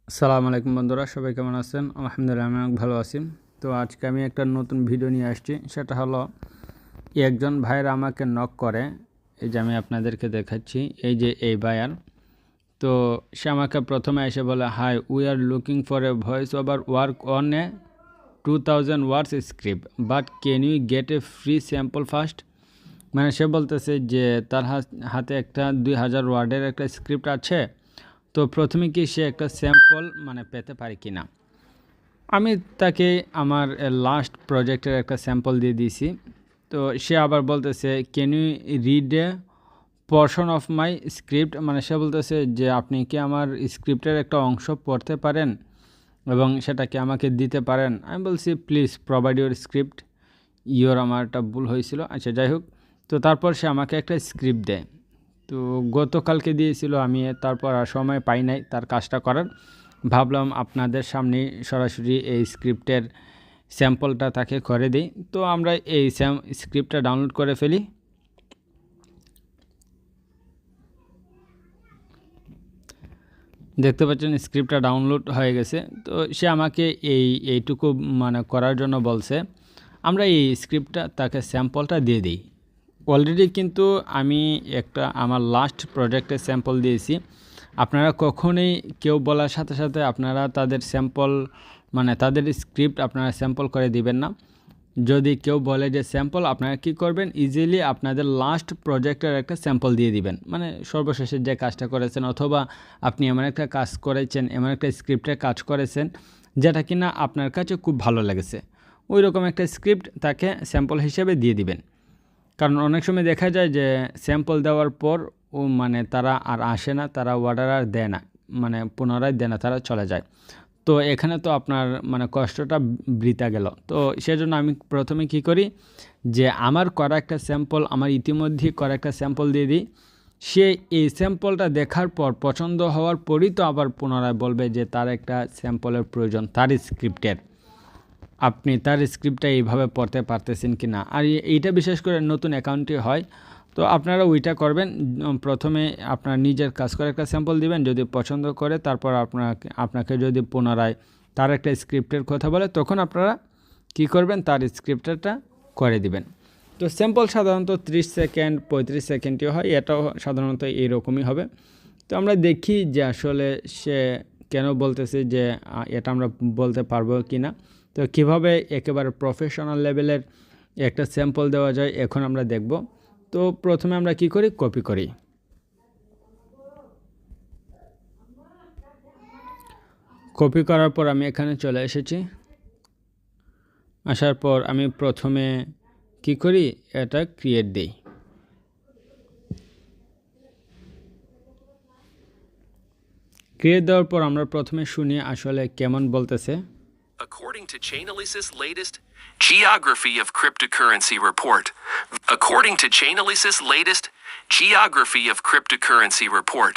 আসসালামু আলাইকুম বন্ধুরা, সবাই কেমন আছেন? আলহামদুলিল্লাহ আমি অনেক ভালো আছি। তো আজকে আমি একটা নতুন ভিডিও নিয়ে আসছি। সেটা হলো একজন ভাইয়ের আমাকে নক করে, এই যে আমি আপনাদেরকে দেখাচ্ছি, এই যে এই ভাইয়ার। তো সে আমাকে প্রথমে এসে বলে, hi, we are looking for a voice over work on a 2000 words script, but can you get a free sample first. মানে সে বলতেছে যে তার হাতে একটা 2000 ওয়ার্ডের একটা স্ক্রিপ্ট আছে, তো প্রথমে কি সে একটা স্যাম্পল পেতে পারে কি না। আমি তাকে আমার লাস্ট প্রজেক্টের একটা স্যাম্পল দিয়ে দিয়েছি। তো সে আবার বলতেছে, can you read a portion of my script, সে বলতেছে যে আপনি কি আমার স্ক্রিপ্টের একটা অংশ পড়তে পারেন এবং সেটা কি আমাকে দিতে পারেন। আমি বলছি, প্লিজ প্রোভাইড ইউর স্ক্রিপ্ট। আমার একটা ভুল হয়েছিল, আচ্ছা যাই হোক। তো তারপর সে আমাকে একটা স্ক্রিপ্ট দেয়। তো গতকালকে দিয়েছিল, আমি তারপর আর সময় পাই নাই তার কাজটা করার। ভাবলাম আপনাদের সামনে সরাসরি এই স্ক্রিপ্টের স্যাম্পলটা তাকে করে দিই। তো আমরা এই স্ক্রিপ্টটা ডাউনলোড করে ফেলি। দেখতে পাচ্ছেন স্ক্রিপ্টটা ডাউনলোড হয়ে গেছে। তো সে আমাকে এইটুকু করার জন্য বলছে। আমরা এই স্ক্রিপ্টটা তাকে স্যাম্পলটা দিয়ে দিই। অলরেডি কিন্তু আমি একটা আমার লাস্ট প্রজেক্টের স্যাম্পল দিয়েছি। আপনারা কখনোই কেউ বলার সাথে সাথে আপনারা তাদের স্যাম্পল তাদের স্ক্রিপ্ট আপনারা স্যাম্পল করে দিবেন না। যদি কেউ বলে যে স্যাম্পল, আপনারা কি করবেন, ইজিলি আপনাদের লাস্ট প্রজেক্টের একটা স্যাম্পল দিয়ে দিবেন। সর্বশেষে যে কাজটা করেছেন, অথবা আপনি এমন একটা কাজ করেছেন, এমন একটা স্ক্রিপ্টের কাজ করেছেন যেটা কিনা আপনার কাছে খুব ভালো লেগেছে, ওই রকম একটা স্ক্রিপ্ট তাকে স্যাম্পল হিসেবে দিয়ে দিবেন। কারণ অনেক সময় দেখা যায় যে স্যাম্পল দেওয়ার পর তারা আর আসে না, তারা অর্ডার আর দেয় না, পুনরায় দেয় না, তারা চলে যায়। তো এখানে তো আপনার কষ্টটা বৃথা গেল। তো সেজন্য আমি প্রথমে কি করি, যে আমার করা একটা স্যাম্পল, আমার ইতিমধ্যে করা একটা স্যাম্পল দিয়ে দিই। সে এই স্যাম্পলটা দেখার পর পছন্দ হওয়ার পরই তো আবার পুনরায় বলবে যে তার একটা স্যাম্পলের প্রয়োজন, তার স্ক্রিপ্টের। আপনি তার স্ক্রিপ্টটা এইভাবে পড়তে পারতেছেন কি না। আর এইটা বিশেষ করে নতুন অ্যাকাউন্টে হয়। তো আপনারা ওইটা করবেন, প্রথমে আপনার নিজের কাজ করে একটা স্যাম্পল দিবেন, যদি পছন্দ করে তারপর আপনাকে যদি পুনরায় তার একটা স্ক্রিপ্টের কথা বলে, তখন আপনারা কি করবেন, তার স্ক্রিপ্টটা করে দিবেন। তো স্যাম্পল সাধারণত 30 সেকেন্ড 35 সেকেন্ডই হয়, এটাও সাধারণত এইরকমই হবে। তো আমরা দেখি যে আসলে সে কেন বলতেছে যে এটা আমরা বলতে পারবো কি না। তো কীভাবে একেবারে প্রফেশনাল লেভেলের একটা স্যাম্পল দেওয়া যায় এখন আমরা দেখব। তো প্রথমে আমরা কি করি, কপি করি। কপি করার পর আমি এখানে চলে এসেছি। আসার পর আমি প্রথমে কি করি, এটা ক্রিয়েট দিই। ক্রিয়েট দেওয়ার পর আমরা প্রথমে শুনি আসলে কেমন বলতেছে। According to Chainalysis' latest Geography of Cryptocurrency report. According to Chainalysis' latest Geography of Cryptocurrency report,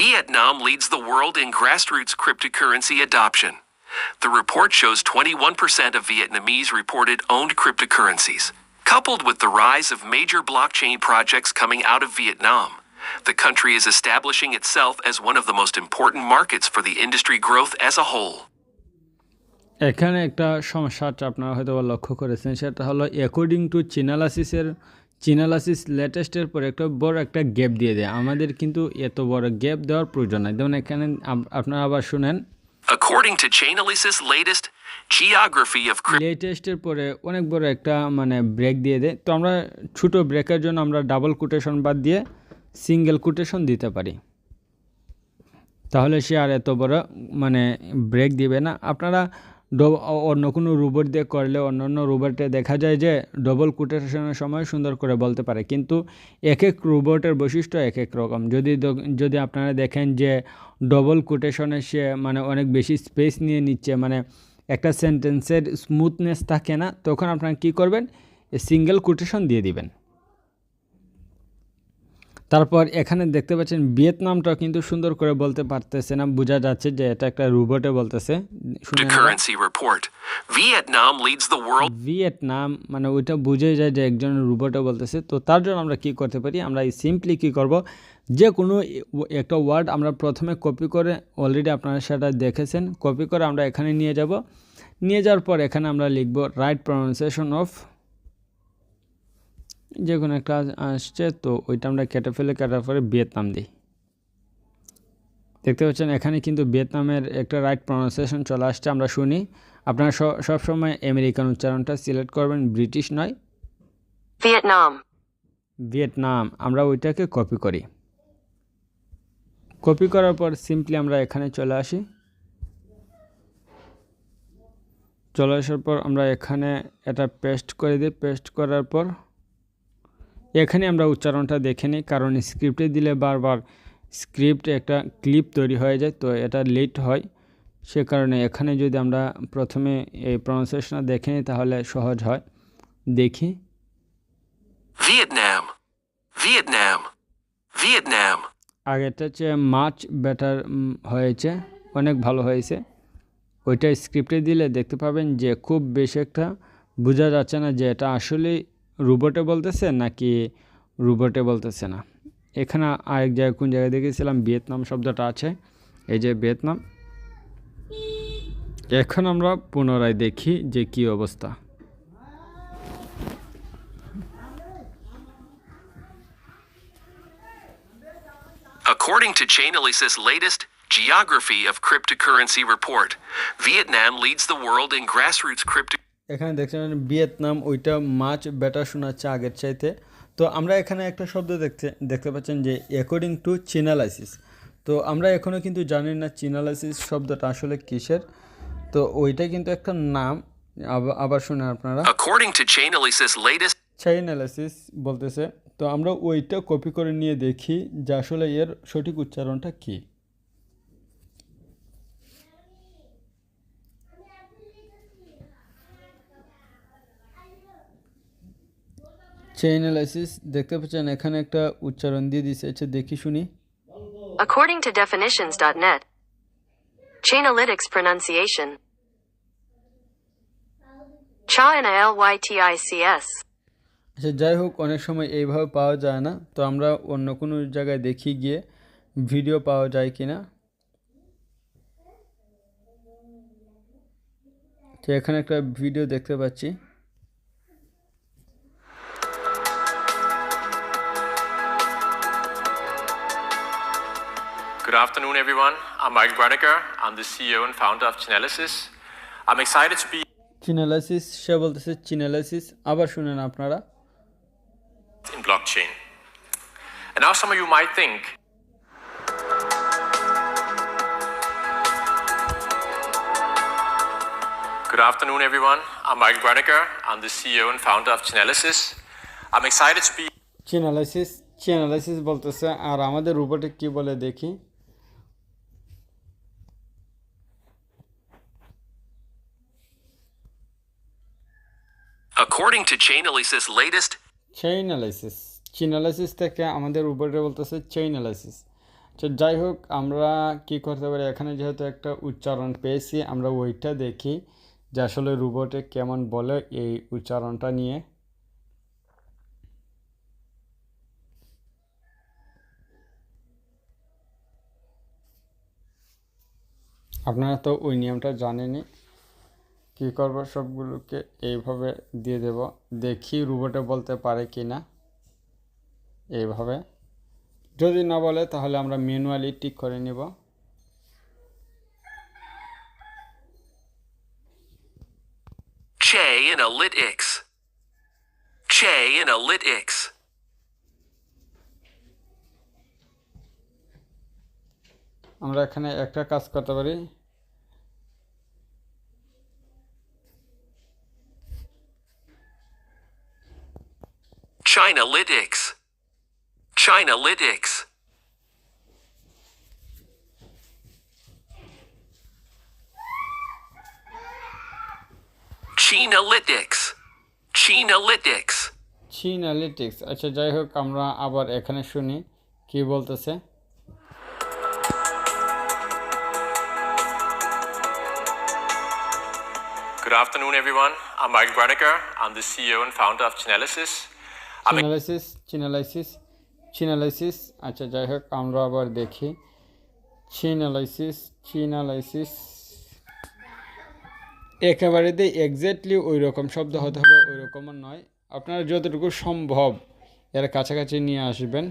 Vietnam leads the world in grassroots cryptocurrency adoption. The report shows 21% of Vietnamese reported owned cryptocurrencies. Coupled with the rise of major blockchain projects coming out of Vietnam, the country is establishing itself as one of the most important markets for the industry growth as a whole. এখানে একটা সমস্যা আপনারা হয়তো লক্ষ্য করেছেন, সেটা হলো according to চিনালাসিস লেটেস্টের পর একটা বড় একটা গ্যাপ দিয়ে দেয়। আমাদের কিন্তু এত বড় গ্যাপ দেওয়ার প্রয়োজন নাই। যেমন এখানে আপনারা আবার শুনেন, According to Chainalysis' latest Geography of লেটেস্টের পরে অনেক বড় একটা ব্রেক দিয়ে দেয়। তো আমরা ছোটো ব্রেকের জন্য আমরা ডাবল কোটেশন বাদ দিয়ে সিঙ্গেল কোটেশন দিতে পারি, তাহলে সে আর এত বড় ব্রেক দিবে না। আপনারা অন্য কোনো রোবট দিয়ে করলে, অন্য রোবটে দেখা যায় যে ডবল কোটেশনের সময় সুন্দর করে বলতে পারে, কিন্তু এক এক রোবটের বৈশিষ্ট্য এক এক রকম। যদি আপনারা দেখেন যে ডবল কোটেশনে সে অনেক বেশি স্পেস নিয়ে নিচ্ছে, একটা সেন্টেন্সের স্মুথনেস থাকে না, তখন আপনারা কি করবেন, সিঙ্গেল কোটেশন দিয়ে দিবেন। তারপর এখানে দেখতে পাচ্ছেন ভিয়েতনামটাও কিন্তু সুন্দর করে বলতে পারতেছে না, বোঝা যাচ্ছে যে এটা একটা রোবটে বলতেছে। Cryptocurrency report. Vietnam leads the world. Vietnam ওইটা বুঝে যায় যে একজন রোবটে বলতেছে। তো তার জন্য আমরা কি করতে পারি, আমরা সিম্পলি কি করব, যে কোনো একটা ওয়ার্ড আমরা প্রথমে কপি করে, অলরেডি আপনারা সেটা দেখেছেন, কপি করে আমরা এখানে নিয়ে যাব। নিয়ে যাওয়ার পর এখানে আমরা লিখব রাইট প্রনাউন্সিয়েশন অফ, যে কোনো একটা আসছে, তো ওইটা আমরা কেটে কাটার পরে ভিয়েতনাম দিই। দেখতে পাচ্ছেন এখানে কিন্তু ভিয়েতনামের একটা রাইট প্রনাউন্সিয়েশন চলে আসছে। আমরা শুনি, আপনারা সবসময় আমেরিকান উচ্চারণটা সিলেক্ট করবেন, ব্রিটিশ নয়। ভিয়েতনাম, আমরা ওইটাকে কপি করি। কপি করার পর সিম্পলি আমরা এখানে চলে আসি। চলে আসার পর আমরা এখানে এটা পেস্ট করে দিই। পেস্ট করার পর এখানে আমরা উচ্চারণটা দেখে নিই, কারণ স্ক্রিপ্টে দিলে বারবার স্ক্রিপ্ট একটা ক্লিপ তৈরি হয়ে যায়, তো এটা লেট হয়। সে কারণে এখানে যদি আমরা প্রথমে এই প্রনাউন্সিয়েশনটা দেখে নিই তাহলে সহজ হয়। দেখি, Vietnam, Vietnam, Vietnam. আগেরটা চেয়ে মাচ বেটার হয়েছে, অনেক ভালো হয়েছে। ওইটা স্ক্রিপ্টে দিলে দেখতে পাবেন যে খুব বেশি একটা বোঝা যাচ্ছে না যে এটা আসলে রোবটে বলতেছে নাকি রোবটে বলতেছে না। এখানে আরেক জায়গায়, কোন জায়গায় দেখেছিলাম ভিয়েতনাম শব্দটা আছে, এই যে ভিয়েতনাম। এখন আমরা পুনরায় দেখি যে কি অবস্থা। According to Chainalysis' latest Geography of Cryptocurrency report, Vietnam leads the world in grassroots crypto. এখানে দেখছেন ভিয়েতনাম, ওইটা মাছ বেটার শোনাচ্ছে আগের চাইতে। তো আমরা এখানে একটা শব্দ দেখতে পাচ্ছেন যে অ্যাকর্ডিং টু চিনালাইসিস। তো আমরা এখনও কিন্তু জানি না চিনালাইসিস শব্দটা আসলে কিসের। তো ওইটা কিন্তু একটা নাম। আবার শুনেন আপনারা, According to Chainalysis' latest চাইনালাইসিস বলতেছে। তো আমরা ওইটা কপি করে নিয়ে দেখি যে আসলে এর সঠিক উচ্চারণটা কী। চাইনালাইসিস দেখতে পাচ্ছেন এখানে একটা উচ্চারণ দিয়ে দিছে, আচ্ছা দেখি শুনি। According to definitions.net, Chainalytics pronunciation. China Lytics. আচ্ছা যাই হোক, অনেক সময় এইভাবে পাওয়া যায় না, তো আমরা অন্য কোনো জায়গায় দেখি গিয়ে ভিডিও পাওয়া যায় কিনা। তো এখানে একটা ভিডিও দেখতে পাচ্ছি। Good afternoon, everyone. I'm Mike Braniger. I'm the CEO and founder of Chainalysis. I'm excited to be চিনালাইসিস, সে বলতেছে চিনালাইসিস। আবার শুনেন আপনারা। in blockchain. And now some of you might think, good afternoon, everyone. I'm Mike Braniger. I'm the CEO and founder of Chainalysis. I'm excited to be চিনালাইসিস বলতেছে, আর আমাদের রোবটে কি বলে দেখি। According to Chainalysis' latest চিনালাইসিস থেকে আমাদের রোবটে বলতেছে চাইনালাইসিস। তো যাই হোক, আমরা কি করতে পারি, এখানে যেহেতু একটা উচ্চারণ পেয়েছি, আমরা ওইটা দেখি যে আসলে রোবটে কেমন বলে এই উচ্চারণটা নিয়ে। আপনারা তো ওই নিয়মটা জানেনই। কী করবো, সবগুলোকে এইভাবে দিয়ে দেব, দেখি রোবটে বলতে পারে কি না। এইভাবে যদি না বলে তাহলে আমরা ম্যানুয়ালি টিক করে নিব। Chainalytics. Chainalytics. আমরা এখানে একটা কাজ করতে পারি, Chainalytics. Chainalytics. Chainalytics. Chainalytics. চিনালিটিক্স। আচ্ছা যাই হোক, আমরা আবার এখানে শুনি কি বলতেছে। Good afternoon, everyone. I'm Mike Braniger. I'm the CEO and founder of Chainalysis. চিনালাইসিস চিনালাইসিস। আচ্ছা যাই হোক আমরা আবার দেখি চিনালাইসিস একেবারে দিয়ে এক্স্যাক্টলি ওই রকম শব্দ হতে হবে, ওই রকমও নয়, আপনারা যতটুকু সম্ভব এর কাছাকাছি নিয়ে আসবেন।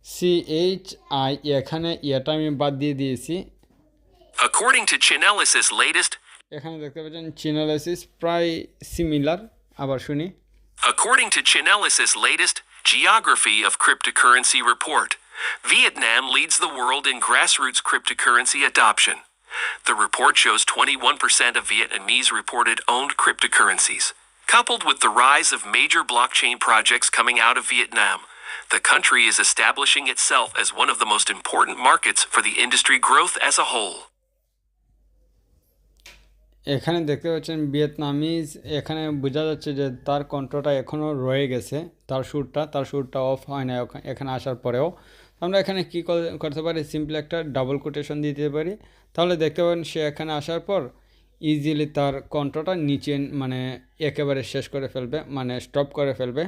CHI এখানে এটা আমি বাদ দিয়ে দিয়েছি। According to Chainalysis' latest এখানে দেখতে পাচ্ছেন চিনালাইসিস প্রায় সিমিলার। আবার শুনি। According to Chainalysis' latest Geography of Cryptocurrency report, Vietnam leads the world in grassroots cryptocurrency adoption. The report shows 21% of Vietnamese reported owned cryptocurrencies. Coupled with the rise of major blockchain projects coming out of Vietnam, the country is establishing itself as one of the most important markets for the industry growth as a whole. এখানে দেখতে পাচ্ছেন Vietnamese, এখানে বোঝা যাচ্ছে যে তার কণ্ঠটা এখনও রয়ে গেছে, তার সুরটা অফ হয় না এখানে আসার পরেও। আমরা এখানে কি করতে পারি, সিম্পলি একটা ডাবল কোটেশন দিতে পারি, তাহলে দেখতে পাবেন সে এখানে আসার পর ইজিলি তার কণ্ঠটা নিচে মানে একেবারে শেষ করে ফেলবে, মানে স্টপ করে ফেলবে।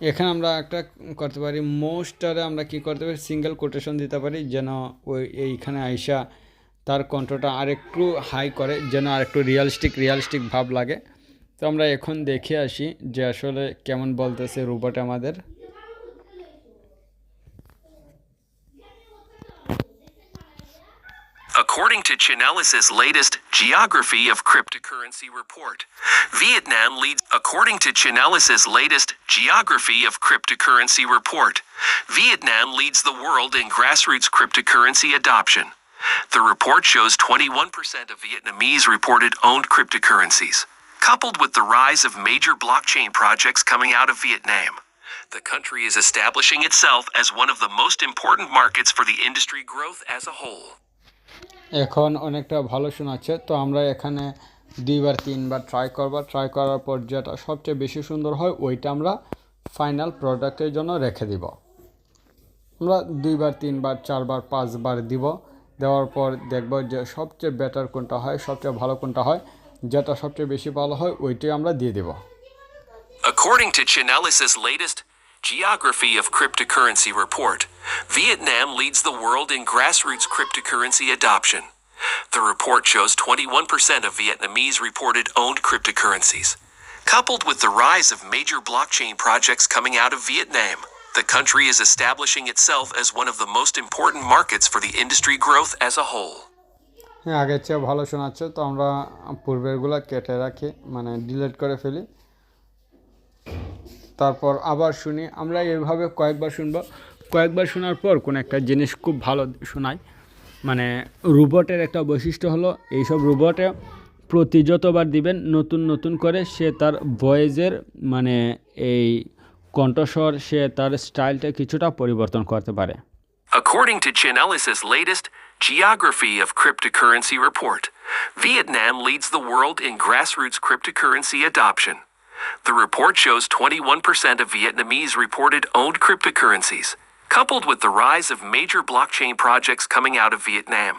এখানে আমরা একটা করতে পারি, মোস্টারে আমরা কি করতে পারি, সিঙ্গেল কোটেশন দিতে পারি, যেন ওই এইখানে আইসা তার কণ্ঠটা আরেকটু হাই করে, যেন আরেকটু রিয়ালিস্টিক ভাব লাগে। তো আমরা এখন দেখে আসি যে আসলে কেমন বলতেছে রোবট আমাদের। According to Chainalysis' latest Geography of Cryptocurrency report, Vietnam leads. According to Chainalysis' latest Geography of Cryptocurrency report, Vietnam leads the world in grassroots cryptocurrency adoption. The report shows 21% of Vietnamese reported owned cryptocurrencies. Coupled with the rise of major blockchain projects coming out of Vietnam, the country is establishing itself as one of the most important markets for the industry growth as a whole. এখন অনেকটা ভালো শোনাচ্ছে। তো আমরা এখানে 2-3বার try করার পর যেটা সবচেয়ে বেশি সুন্দর হয় ওইটা আমরা ফাইনাল প্রোডাক্টের জন্য রেখে দিব। আমরা 2বার 3বার 4বার 5বার দিব, দেওয়ার পর দেখব যে সবচেয়ে বেটার কোনটা হয়, সবচেয়ে ভালো কোনটা হয়, যেটা সবচেয়ে বেশি ভালো হয় ওইটাই আমরা দিয়ে দেব। According to Chainalysis' latest Geography of Cryptocurrency report, Vietnam leads the world in grassroots cryptocurrency adoption. The report shows 21% of Vietnamese reported owned cryptocurrencies. Coupled with the rise of major blockchain projects coming out of Vietnam, the country is establishing itself as one of the most important markets for the industry growth as a whole. হ্যাঁ, আগের চেয়ে ভালো শোনাচ্ছে। তো আমরা পূর্বেরগুলো কেটে রাখি, মানে ডিলিট করে ফেলি, তারপর আবার শুনি। আমরা এইভাবে কয়েকবার শুনবো, কয়েকবার শোনার পর কোনো একটা জিনিস খুব ভালো শোনায়। মানে রোবটের একটা বৈশিষ্ট্য হলো এইসব রোবটে যতবার দিবেন নতুন করে সে তার ভয়েসের মানে এই কণ্ঠস্বর, সে তার স্টাইলটা কিছুটা পরিবর্তন করতে পারে। According to Chainalysis' latest Geography of Cryptocurrency report, Vietnam leads the world in grassroots cryptocurrency adoption. The report shows 21% of Vietnamese reported owned cryptocurrencies. Coupled with the rise of major blockchain projects coming out of Vietnam,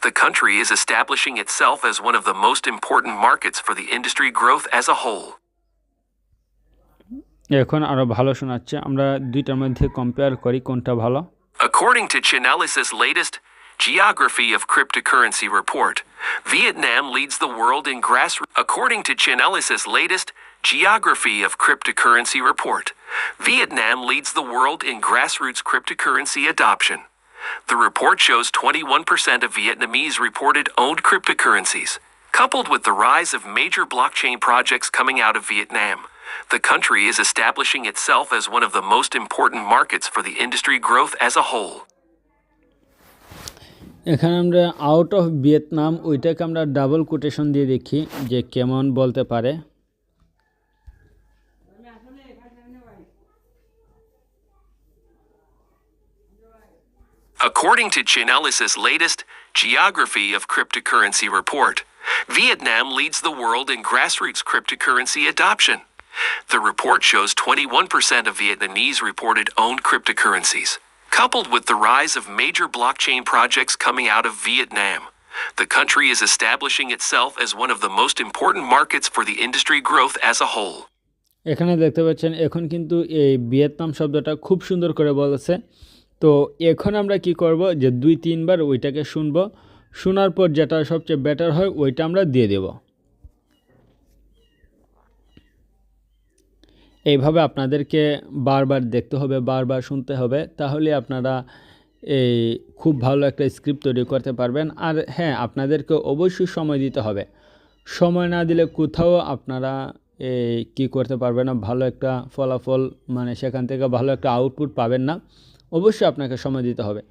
the country is establishing itself as one of the most important markets for the industry growth as a whole. এখন আরো ভালো শোনাচ্ছে, আমরা দুইটার মধ্যে compare করি কোনটা ভালো। According to Chainalysis' latest Geography of Cryptocurrency report, Vietnam leads the world in grassroots. According to Chainalysis' latest Geography of Cryptocurrency report, Vietnam leads the world in grassroots cryptocurrency adoption. The report shows 21% of Vietnamese reported owned cryptocurrencies. Coupled with the rise of major blockchain projects coming out of Vietnam, the country is establishing itself as one of the most important markets for the industry growth as a whole. এখানে আমরা out of Vietnam ওইটাকে আমরা double quotation দিয়ে দেখি যে কেমন বলতে পারে। According to Chainalysis' latest Geography of Cryptocurrency report, Vietnam leads the world in grassroots cryptocurrency adoption. The report shows 21% of Vietnamese reported owned cryptocurrencies. Coupled with the rise of major blockchain projects coming out of Vietnam, The country is establishing itself as one of the most important markets for the industry growth as a whole. এখানে দেখতে পাচ্ছেন এখন কিন্তু এই Vietnam শব্দটা খুব সুন্দর করে বলেছে। তো এখন আমরা কি করব যে 2-3 বার ওইটাকে শুনবো, শোনার পর যেটা সবচেয়ে বেটার হয় ওইটা আমরা দিয়ে দেব। এইভাবে আপনাদেরকে বারবার দেখতে হবে, বারবার শুনতে হবে, তাহলে আপনারা এই খুব ভালো একটা স্ক্রিপ্ট তৈরি করতে পারবেন। আর হ্যাঁ, আপনাদেরকে অবশ্যই সময় দিতে হবে। সময় না দিলে কোথাও আপনারা কি করতে পারবেন না, ভালো একটা ফলাফল মানে সেখান থেকে ভালো একটা আউটপুট পাবেন না। অবশ্যই আপনাকে সময় দিতে হবে।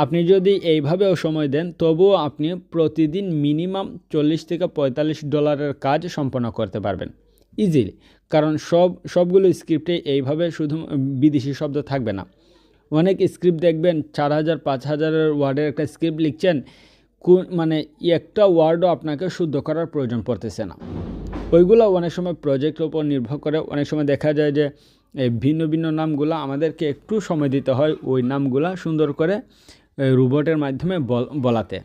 আপনি যদি এইভাবেও সময় দেন তবুও আপনি প্রতিদিন মিনিমাম $40 থেকে $45 কাজ সম্পন্ন করতে পারবেন ইজিলি। কারণ সবগুলো স্ক্রিপ্টে এইভাবে শুধু বিদেশি শব্দ থাকবে না। অনেক স্ক্রিপ্ট দেখবেন 4000-5000 ওয়ার্ডের একটা স্ক্রিপ্ট লিখছেন, মানে একটা ওয়ার্ডও আপনাকে শুদ্ধ করার প্রয়োজন পড়তেছে না। ওইগুলো অনেক সময় প্রজেক্টের উপর নির্ভর করে। অনেক সময় দেখা যায় যে ভিন্ন ভিন্ন নামগুলো আমাদেরকে একটু সময় দিতে হয় ওই নামগুলো সুন্দর করে রোবটের মাধ্যমে বলাতে।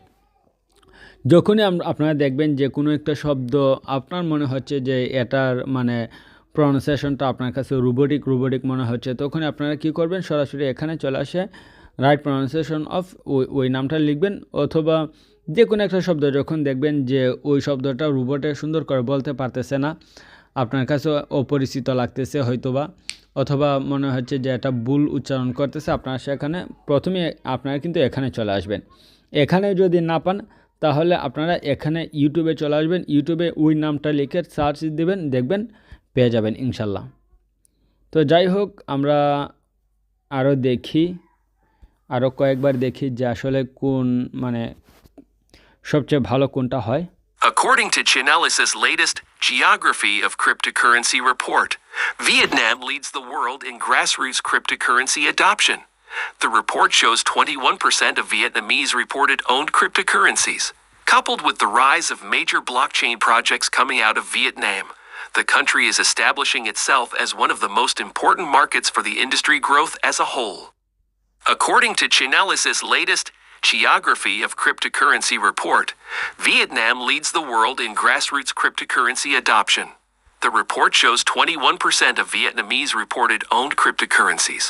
যখনই আপনারা দেখবেন যে কোনো একটা শব্দ আপনার মনে হচ্ছে যে এটার মানে প্রনাউন্সিয়েশনটা আপনার কাছে রোবোটিক মনে হচ্ছে, তখন আপনারা কি করবেন, সরাসরি এখানে চলে আসে রাইট প্রনাউন্সিয়েশন অফ ওই নামটা লিখবেন। অথবা যে কোনো একটা শব্দ যখন দেখবেন যে ওই শব্দটা রোবটে সুন্দর করে বলতে পারতেছে না, আপনার কাছে অপরিচিত লাগতেছে হয়তোবা, অথবা মনে হচ্ছে যে এটা ভুল উচ্চারণ করতেছে, আপনারা সেখানে প্রথমে আপনারা কিন্তু এখানে চলে আসবেন। এখানে যদি না পান তাহলে আপনারা এখানে ইউটিউবে চলে আসবেন। ইউটিউবে ওই নামটা লিখে সার্চ দেবেন, দেখবেন পেয়ে যাবেন ইনশাল্লাহ। তো যাই হোক, আমরা আরও কয়েকবার দেখি যে আসলে কোন মানে সবচেয়ে ভালো কোনটা হয়। According to Chainalysis' latest Geography of Cryptocurrency report, Vietnam leads the world in grassroots cryptocurrency adoption. The report shows 21% of Vietnamese reported owned cryptocurrencies. Coupled with the rise of major blockchain projects coming out of Vietnam, the country is establishing itself as one of the most important markets for the industry growth as a whole. According to Chainalysis' latest Geography of Cryptocurrency report, Vietnam leads the world in grassroots cryptocurrency adoption. The report shows 21% of Vietnamese reported owned cryptocurrencies.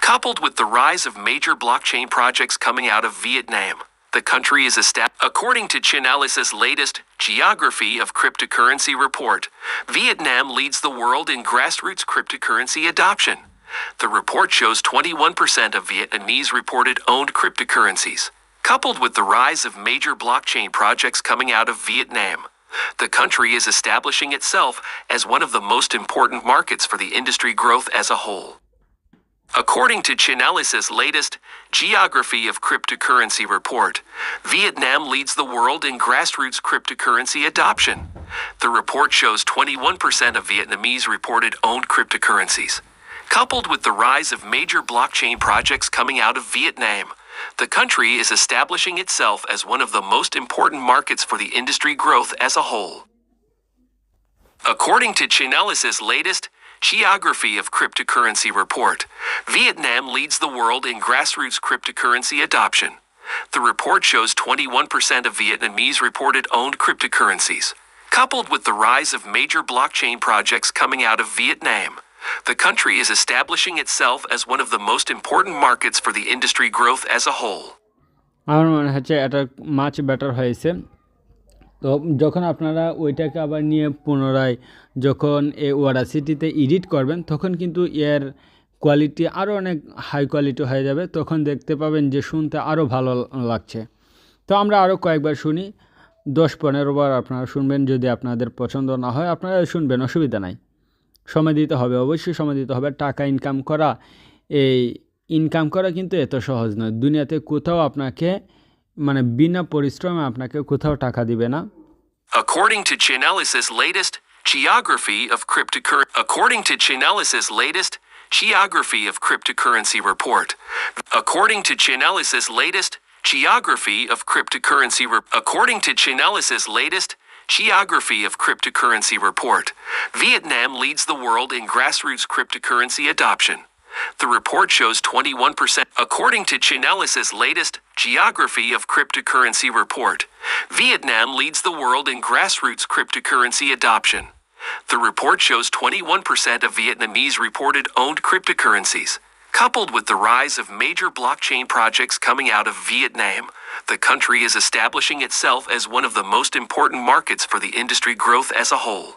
Coupled with the rise of major blockchain projects coming out of Vietnam, the country is according to Chainalysis' latest Geography of Cryptocurrency report, Vietnam leads the world in grassroots cryptocurrency adoption. The report shows 21% of Vietnamese reported owned cryptocurrencies. Coupled with the rise of major blockchain projects coming out of Vietnam, the country is establishing itself as one of the most important markets for the industry growth as a whole. According to Chainalysis' latest Geography of Cryptocurrency report, Vietnam leads the world in grassroots cryptocurrency adoption. The report shows 21% of Vietnamese reported owned cryptocurrencies. Coupled with the rise of major blockchain projects coming out of Vietnam, the country is establishing itself as one of the most important markets for the industry growth as a whole. According to Chainalysis' latest Geography of Cryptocurrency report, Vietnam leads the world in grassroots cryptocurrency adoption. The report shows 21% of Vietnamese reported owned cryptocurrencies. Coupled with the rise of major blockchain projects coming out of Vietnam, the country is establishing itself as one of the most important markets for the industry growth as a whole. আমার মনে হচ্ছে এটা much better হয়েছে। তো যখন আপনারা ওইটাকে আবার নিয়ে পুনরায় যখন ওয়াডাসিটিতে এডিট করবেন তখন কিন্তু এর কোয়ালিটি আরও অনেক হাই কোয়ালিটি হয়ে যাবে, তখন দেখতে পাবেন যে শুনতে আরও ভালো লাগছে। তো আমরা আরও কয়েকবার শুনি, 10-15 বার আপনারা শুনবেন। যদি আপনাদের পছন্দ না হয় আপনারা শুনবেন, অসুবিধা নাই। সময় দিতে হবে, অবশ্যই সময় দিতে হবে। টাকা ইনকাম করা কিন্তু এত সহজ নয়। দুনিয়াতে কোথাও আপনাকে মানে বিনা পরিশ্রমে আপনাকে কোথাও টাকা দিবে না। According to Chainalysis' latest Geography of Cryptocurrency report, according to Chainalysis' latest Geography of Cryptocurrency report, Vietnam leads the world in grassroots cryptocurrency adoption. The report shows 21%. According to Chainalysis' latest Geography of Cryptocurrency report, Vietnam leads the world in grassroots cryptocurrency adoption. The report shows 21% of Vietnamese reported owned cryptocurrencies. Coupled with the rise of major blockchain projects coming out of Vietnam, the country is establishing itself as one of the most important markets for the industry growth as a whole.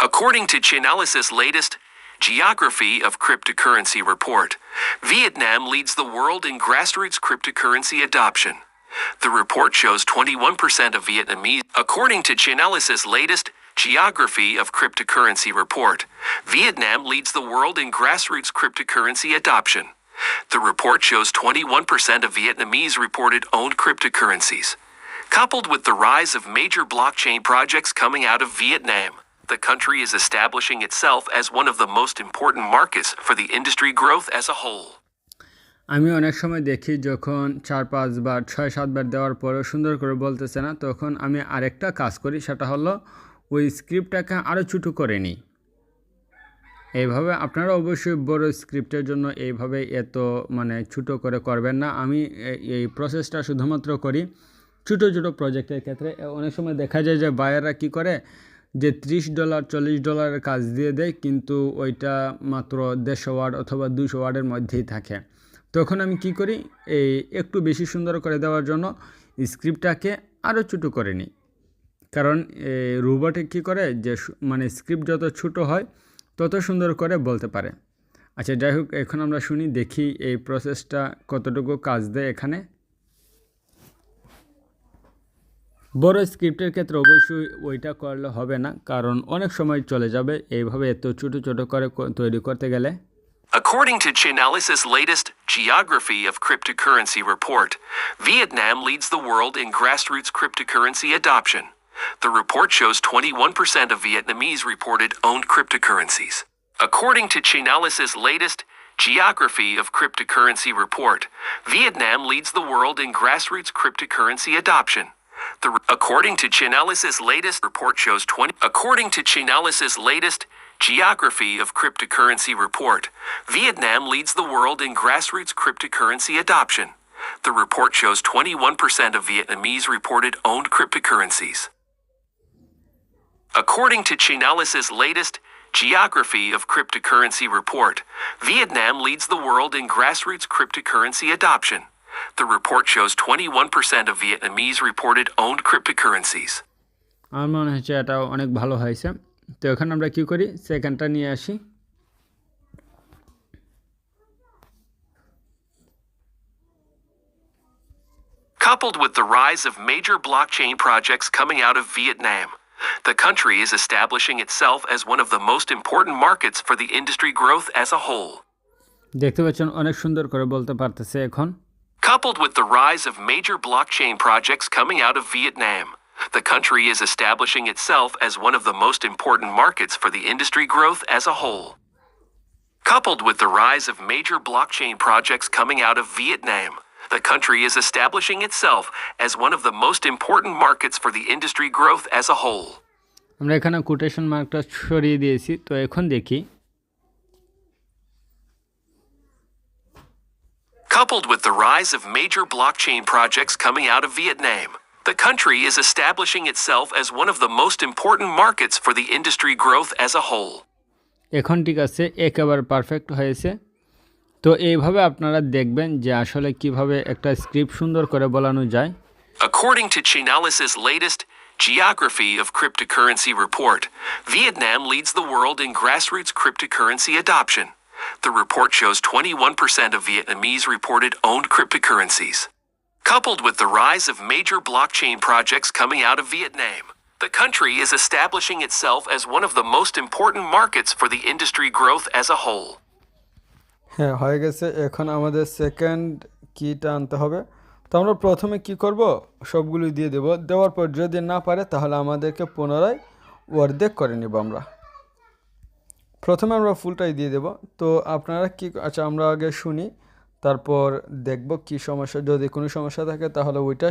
According to Chainalysis' latest Geography of Cryptocurrency report, Vietnam leads the world in grassroots cryptocurrency adoption. The report shows 21% of Vietnamese. According to Chainalysis' latest Geography of Cryptocurrency report, Vietnam leads the world in grassroots cryptocurrency adoption. The report shows 21% of Vietnamese reported owned cryptocurrencies. Coupled with the rise of major blockchain projects coming out of Vietnam, the country is establishing itself as one of the most important markets for the industry growth as a whole. আমি অনেক সময় দেখি যখন 4-5 বার 6-7 বার দেওয়ার পরেও সুন্দর করে বলতেছে না, তখন আমি আরেকটা কাজ করি, সেটা হলো ওই স্ক্রিপ্টটাকে আরও ছোটো করে নিই। এইভাবে আপনারা অবশ্যই বড় স্ক্রিপ্টের জন্য এইভাবে এত ছোটো করে করবেন না। আমি এই প্রসেসটা শুধুমাত্র করি ছোটো ছোটো প্রজেক্টের ক্ষেত্রে। অনেক সময় দেখা যায় যে বায়াররা কী করে, যে $30 $40 কাজ দিয়ে দেয়, কিন্তু ওইটা মাত্র 150 ওয়ার্ড অথবা 200 ওয়ার্ডের মধ্যেই থাকে। তখন আমি কি করি, এই একটু বেশি সুন্দর করে দেওয়ার জন্য স্ক্রিপ্টটাকে আরও ছোটো করে নিই। কারণ রোবটে কী করে, যে স্ক্রিপ্ট যত ছোটো হয় তত সুন্দর করে বলতে পারে। আচ্ছা, যাই হোক, এখন আমরা শুনি, দেখি এই প্রসেসটা কতটুকু কাজ দেয় এখানে। বড় স্ক্রিপ্টের ক্ষেত্রে অবশ্যই ওইটা করলে হবে না, কারণ অনেক সময় চলে যাবে এইভাবে এত ছোটো ছোটো করে তৈরি করতে গেলে। According to Chainalysis' latest Geography of Cryptocurrency report, Vietnam leads the world in grassroots cryptocurrency adoption. The report shows 21% of Vietnamese reported owned cryptocurrencies. According to Chainalysis' latest Geography of Cryptocurrency report, Vietnam leads the world in grassroots cryptocurrency adoption. According to Chainalysis' latest report shows 20. According to Chainalysis' latest Geography of Cryptocurrency report, Vietnam leads the world in grassroots cryptocurrency adoption. The report shows 21% of Vietnamese reported owned cryptocurrencies. According to Chainalysis' latest Geography of Cryptocurrency report, Vietnam leads the world in grassroots cryptocurrency adoption. The report shows 21% of Vietnamese reported owned cryptocurrencies. আমার মনে হচ্ছে এটাও অনেক ভালো হয়েছে। তো এখন আমরা কি করি, সেকেন্ডটা নিয়ে আসি। Coupled with the rise of major blockchain projects coming out of Vietnam, the country is establishing itself as one of the most important markets for the industry growth as a whole. দেখতে পাচ্ছেন অনেক সুন্দর করে বলতে পারতেছে এখন। Coupled with the rise of major blockchain projects coming out of Vietnam, the country is establishing itself as one of the most important markets for the industry growth as a whole. Coupled with the rise of major blockchain projects coming out of Vietnam, the country is establishing itself as one of the most important markets for the industry growth as a whole. আমরা এখানে quotation মার্কটা সরিয়ে দিয়েছি। তো এখন দেখি, coupled with the rise of major blockchain projects coming out of Vietnam, the country is establishing itself as one of the most important markets for the industry growth as a whole. এখন ঠিক আছে, একেবারে perfect হয়েছে। তো এইভাবে আপনারা দেখবেন যে আসলে কিভাবে একটা স্ক্রিপ্ট সুন্দর করে বলানো যায়। According to Chainalysis' latest Geography of Cryptocurrency report, Vietnam leads the world in grassroots cryptocurrency adoption. The report shows 21% of Vietnamese reported owned cryptocurrencies. Coupled with the rise of major blockchain projects coming out of Vietnam, the country is establishing itself as one of the most important markets for the industry growth as a whole. হ্যাঁ, হয়ে গেছে। এখন আমাদের second কিটা আনতে হবে। তো আমরা প্রথমে কি করব, সবগুলো দিয়ে দেব। দেওয়ার পর যদি না পারে তাহলে আমাদেরকে পুনরায় অর্ধেক করে নেব। আমরা প্রথমে আমরা ফুলটাই দিয়ে দেব। তো আপনারা কি, আচ্ছা আমরা আগে শুনি, তারপর দেখব কি সমস্যা। যদি কোনো সমস্যা থাকে তাহলে ওইটা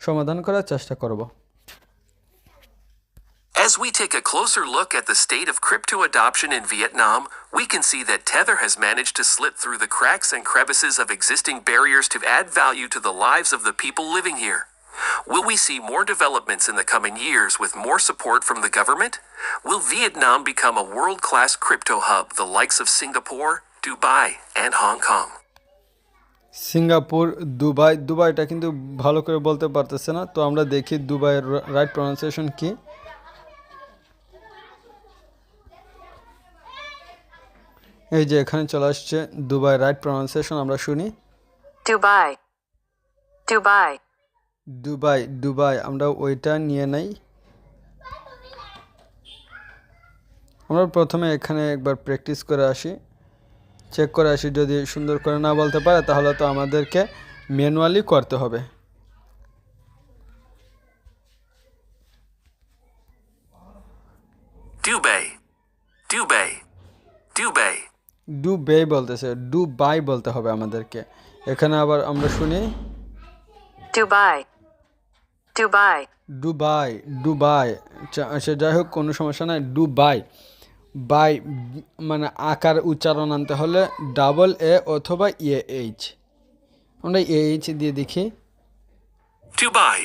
সমাধান করার চেষ্টা করব। As As we take a closer look at the state of crypto adoption in Vietnam, we can see that Tether has managed to slip through the cracks and crevices of existing barriers to add value to the lives of the people living here. Will we see more developments in the coming years with more support from the government? Will Vietnam become a world-class crypto hub, the likes of Singapore, Dubai, and Hong Kong? Singapore, Dubai, দুবাইটা কিন্তু ভালো করে বলতে পারতেছে না, তো আমরা দেখি দুবাইয়ের রাইট প্রনাউন্সিয়েশন কি। এই যে এখানে চলে আসছে দুবাই রাইট প্রনাউন্সিয়েশন, আমরা শুনি। Dubai. Dubai. দুবাই, দুবাই, আমরা ওইটা নিয়ে নেই। আমরা প্রথমে এখানে একবার প্র্যাকটিস করে আসি, চেক করে আসি, যদি সুন্দর করে না বলতে পারে তাহলে তো আমাদেরকে ম্যানুয়ালি করতে হবে। Dubai. Dubai. Dubai. দুবাই বলতেছে, দুবাই বলতে হবে আমাদেরকে। এখানে আবার আমরা শুনি Dubai. Dubai. Dubai, Dubai. আচ্ছা, যাই হোক, কোনো সমস্যা নাই। দুবাই, বাই মানে আকার উচ্চারণ আনতে হলে ডাবল এ অথবা এইচ। আমরা এইচ দিয়ে দেখি। Dubai.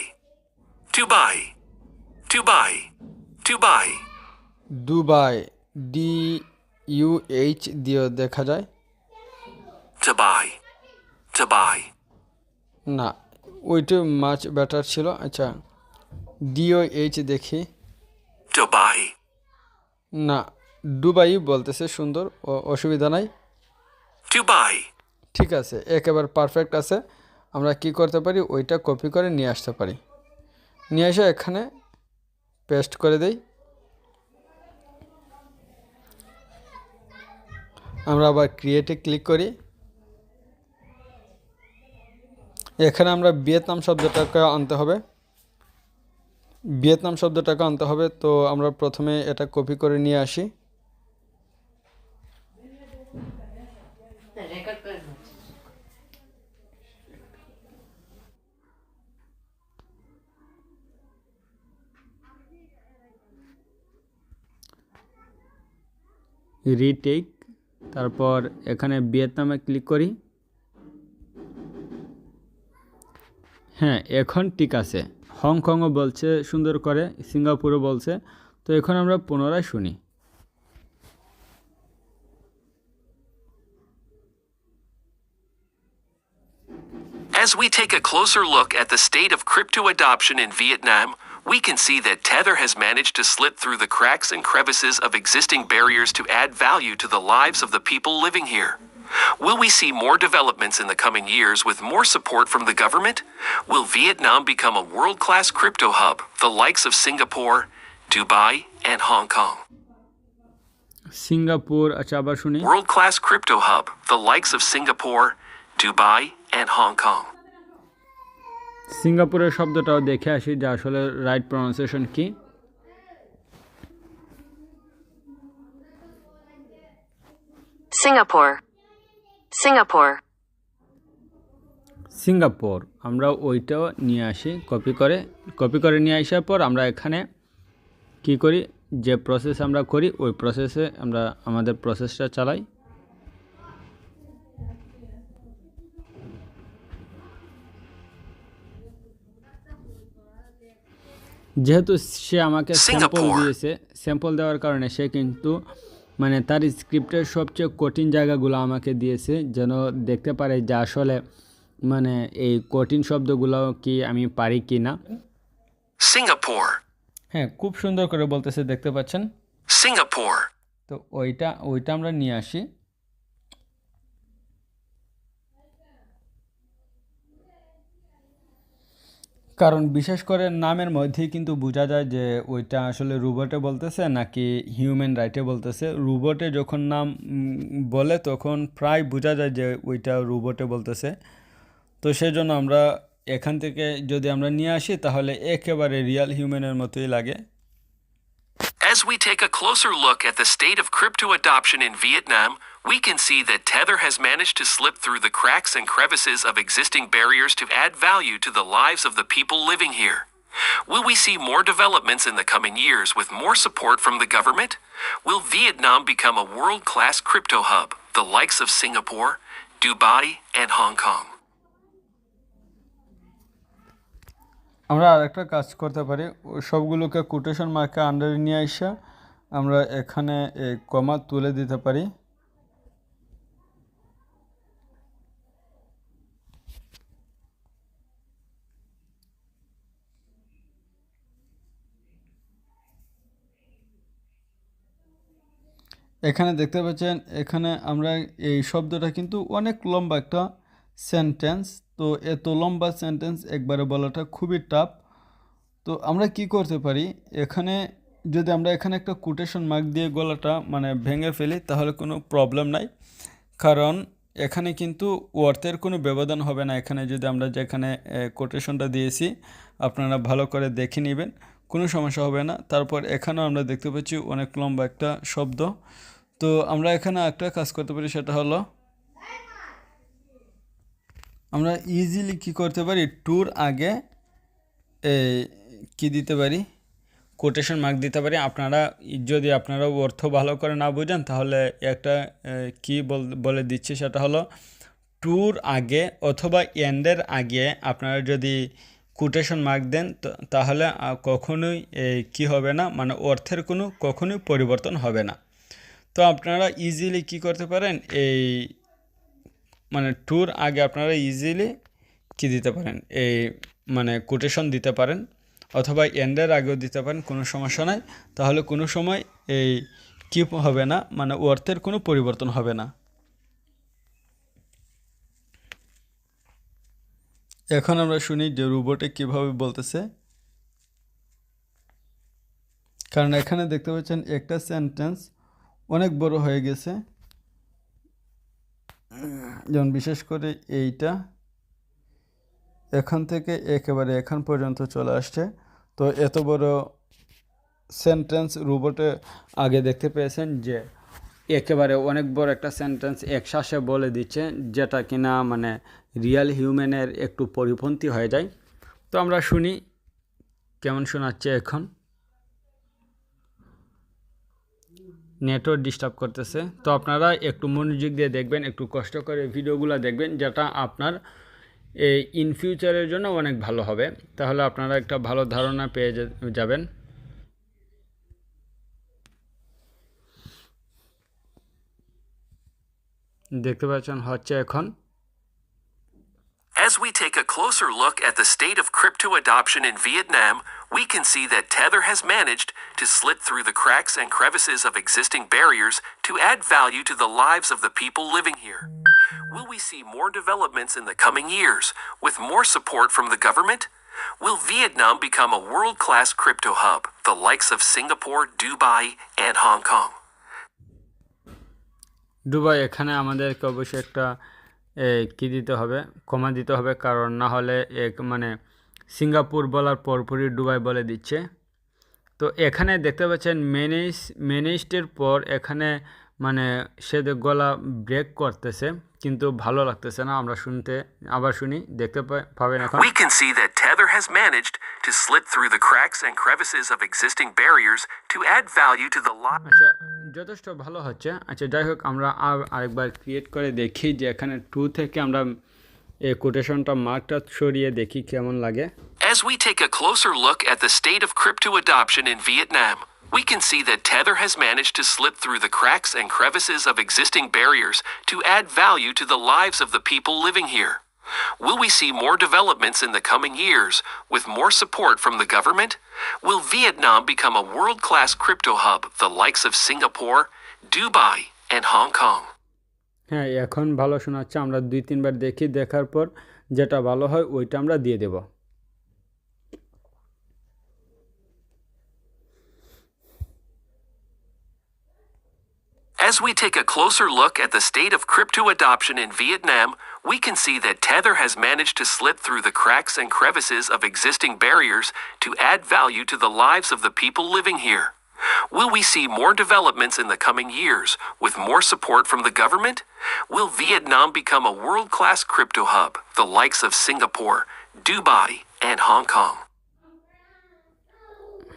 Dubai. Dubai. Dubai. Dubai, D U H দিয়েও দেখা যায়। Dubai. Dubai. না, ওইটা মাছ বেটার ছিল। আচ্ছা, ডিও এইচ দেখি। Dubai. না, দুবাই বলতেছে, সুন্দর, অসুবিধা নাই। Dubai. ঠিক আছে, একেবারে পারফেক্ট আছে। আমরা কি করতে পারি, ওইটা কপি করে নিয়ে আসতে পারি। নিয়ে এসে এখানে পেস্ট করে দেই। আমরা আবার ক্রিয়েটে ক্লিক করি। এখানে আমরা ভিয়েতনাম শব্দটাকে আনতে হবে, ভিয়েতনাম শব্দটাকে আনতে হবে। তো আমরা প্রথমে এটা কপি করে নিয়ে আসি। রিটেক, তারপর এখানে ভিয়েতনামে ক্লিক করি। হ্যাঁ, এখন ঠিক আছে। হংকংও বলছে সুন্দর করে, সিঙ্গাপুরও বলছে। তো এখন আমরা পুনরায় শুনি। As we take a closer look at the state of crypto adoption in Vietnam, we can see that Tether has managed to slip through the cracks and crevices of existing barriers to add value to the lives of the people living here. Will we see more developments in the coming years with more support from the government? Will Vietnam become a world-class crypto hub, the likes of Singapore, Dubai, and Hong Kong? Singapore, আচ্ছা আবার শুনি। World-class crypto hub, the likes of Singapore, Dubai, and Hong Kong. সিঙ্গাপুরের শব্দটাও দেখে আসি যে আসলে right pronunciation কি। Singapore. Singapore. Singapore, আমরা ওইটাও নিয়ে আসি কপি করে নিয়ে আসার পর আমরা এখানে কি করি, যে প্রসেস আমরা করি ওই প্রসেসে আমরা আমাদের প্রসেসটা চালাই। যেহেতু সে আমাকে স্যাম্পল দিয়েছে, স্যাম্পল দেওয়ার কারণে সে কিন্তু মানে তার স্ক্রিপ্টের সবচেয়ে কঠিন জায়গাগুলো আমাকে দিয়েছে, যেন দেখতে পারে যে আসলে মানে এই কঠিন শব্দগুলো কি আমি পারি কি না। Singapore. হ্যাঁ, খুব সুন্দর করে বলতেছে, দেখতে পাচ্ছেন। Singapore. তো ওইটা আমরা নিয়ে আসি। কারণ বিশেষ করে নামের মধ্যেই কিন্তু বোঝা যায় যে ওইটা আসলে রোবটে বলতেছে নাকি হিউম্যান রাইটে বলতেছে। রোবটে যখন নাম বলে তখন প্রায় বোঝা যায় যে ওইটা রোবটে বলতেছে। তো সেজন্য আমরা এখান থেকে যদি আমরা নিয়ে আসি তাহলে একেবারে রিয়েল হিউম্যানের মতোই লাগে। As we take a closer look at the state of crypto adoption in Vietnam, we can see that Tether has managed to slip through the cracks and crevices of existing barriers to add value to the lives of the people living here. Will we see more developments in the coming years with more support from the government? Will Vietnam become a world-class crypto hub, the likes of Singapore, Dubai, and Hong Kong? আমরা আরেকটা কাজ করতে পারি, সবগুলোকে quotation মার্কে আন্ডারে নিয়ে আসা আমরা এখানে কমা তুলে দিতে পারি। এখানে দেখতে পাচ্ছেন, এখানে আমরা এই শব্দটা কিন্তু অনেক লম্বা একটা সেন্টেন্স, তো এত লম্বা সেন্টেন্স একবারে বলাটা খুবই টাফ। তো আমরা কি করতে পারি, এখানে যদি আমরা এখানে একটা কোটেশন মার্ক দিয়ে গলাটা মানে ভেঙে ফেলি তাহলে কোনো প্রবলেম নাই, কারণ এখানে কিন্তু অর্থের কোনো ব্যবধান হবে না। এখানে যদি আমরা যেখানে কোটেশনটা দিয়েছি আপনারা ভালো করে দেখে নেবেন, কোনো সমস্যা হবে না। তারপর এখানেও আমরা দেখতে পাচ্ছি অনেক লম্বা একটা শব্দ। তো আমরা এখানে একটা কাজ করতে পারি, সেটা হলো আমরা ইজিলি কি করতে পারি, টুর আগে কি দিতে পারি, কোটেশন মার্ক দিতে পারি। আপনারা যদি আপনারা অর্থ ভালো করে না বুঝেন তাহলে একটা কি বলে দিচ্ছি, সেটা হলো টুর আগে অথবা এন্ডের আগে আপনারা যদি কোটেশন মার্ক দেন তাহলে কখনোই কি হবে না, মানে অর্থের কোনো কখনোই পরিবর্তন হবে না। তো আপনারা ইজিলি কি করতে পারেন, এই মানে টুর আগে আপনারা ইজিলি কি দিতে পারেন, এই মানে কোটেশন দিতে পারেন, অথবা এন্ডের আগেও দিতে পারেন, কোনো সমস্যা নাই। তাহলে কোনো সময় এই কি হবে না, মানে অর্থের কোনো পরিবর্তন হবে না। এখন আমরা শুনি যে রোবটে কিভাবে বলতেছে, কারণ এখানে দেখতে পাচ্ছেন একটা সেন্টেন্স অনেক বড় হয়ে গেছে, যেমন বিশেষ করে এইটা এখান থেকে একেবারে এখান পর্যন্ত চলে আসছে। তো এত বড় সেন্টেন্স রোবটে আগে দেখতে পেয়েছেন যে একেবারে অনেক বড় একটা সেন্টেন্স একশ্বাসে বলে দিচ্ছে, যেটা কিনা মানে রিয়েল হিউম্যানের একটু পরিপন্থী হয়ে যায়। তো আমরা শুনি কেমন শোনাচ্ছে। এখন নেটওয়ার্ক ডিস্টার্ব করতেছে, তো আপনারা একটু মনোযোগ দিয়ে দেখবেন, একটু কষ্ট করে ভিডিওগুলো দেখবেন, যেটা আপনার এই ইন ফিউচারের জন্য অনেক ভালো হবে। তাহলে আপনারা একটা ভালো ধারণা পেয়ে যাবেন। দেখতে পাচ্ছেন হচ্ছে এখন। As we take a closer look at the state of crypto adoption in Vietnam, we can see that Tether has managed to slit through the cracks and crevices of existing barriers to add value to the lives of the people living here. Will we see more developments in the coming years with more support from the government? Will Vietnam become a world-class crypto hub, the likes of Singapore, Dubai, and Hong Kong? Dubai, এখানে আমাদেরকে অবশ্যই একটা কি দিতে হবে, কমা দিতে হবে, কারণ না হলে মানে সিঙ্গাপুর বলার পরপরই দুবাই বলে দিচ্ছে। তো এখানে দেখতে পাচ্ছেন ম্যানেজডের পর এখানে মানে সে গলা ব্রেক করতেছে, কিন্তু ভালো লাগতেছে না। আমরা আবার শুনি, দেখতে পাবেন এখন। We can see that Tether has managed to slit through the cracks and crevices of existing barriers to add value to the lot. আচ্ছা, যথেষ্ট ভালো হচ্ছে। আচ্ছা, যাই হোক, আমরা আরেকবার ক্রিয়েট করে দেখি যে এখানে 2 থেকে আমরা এই কোটেশনটা মার্কটা সরিয়ে দেখি কেমন লাগে। As we take a closer look at the state of crypto adoption in Vietnam, we can see that Tether has managed to slip through the cracks and crevices of existing barriers to add value to the lives of the people living here. Will we see more developments in the coming years with more support from the government? Will Vietnam become a world-class crypto hub, the likes of Singapore, Dubai, and Hong Kong? হ্যাঁ, এখন ভালো শোনাচ্ছে। আমরা 2-3 বার দেখি, দেখার পর যেটা ভালো হয় ওইটা আমরা দিয়ে দেব। As we take a closer look at the state of crypto adoption in Vietnam, we can see that Tether has managed to slit through the cracks and crevices of existing barriers to add value to the lives of the people living here. Will we see more developments in the coming years with more support from the government? Will Vietnam become a world-class crypto hub, the likes of Singapore, Dubai, and Hong Kong?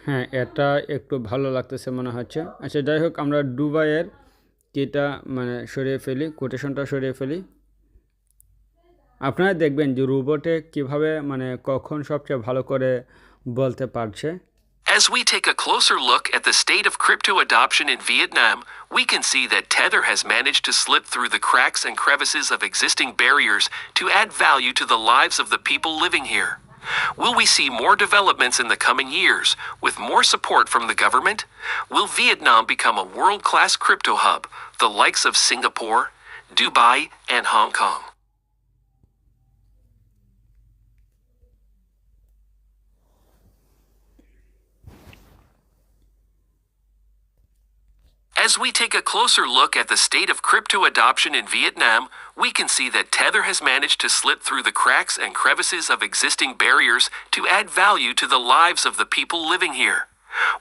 হ্যাঁ, এটা একটু ভালো লাগতেছে মনে হচ্ছে। আচ্ছা, যাই হোক, আমরা দুবাইয়ের কিটা মানে সরিয়ে ফেলি, কোটেশনটা সরিয়ে ফেলি। আপনারা দেখবেন যে রোবটে কিভাবে মানে কখন সবচেয়ে ভালো করে বলতে পারছে। As we take a closer look at the state of crypto adoption in Vietnam, we can see that Tether has managed to slip through the cracks and crevices of existing barriers to add value to the lives of the people living here. Will we see more developments in the coming years with more support from the government? Will Vietnam become a world-class crypto hub, the likes of Singapore, Dubai, and Hong Kong? As we take a closer look at the state of crypto adoption in Vietnam, we can see that Tether has managed to slip through the cracks and crevices of existing barriers to add value to the lives of the people living here.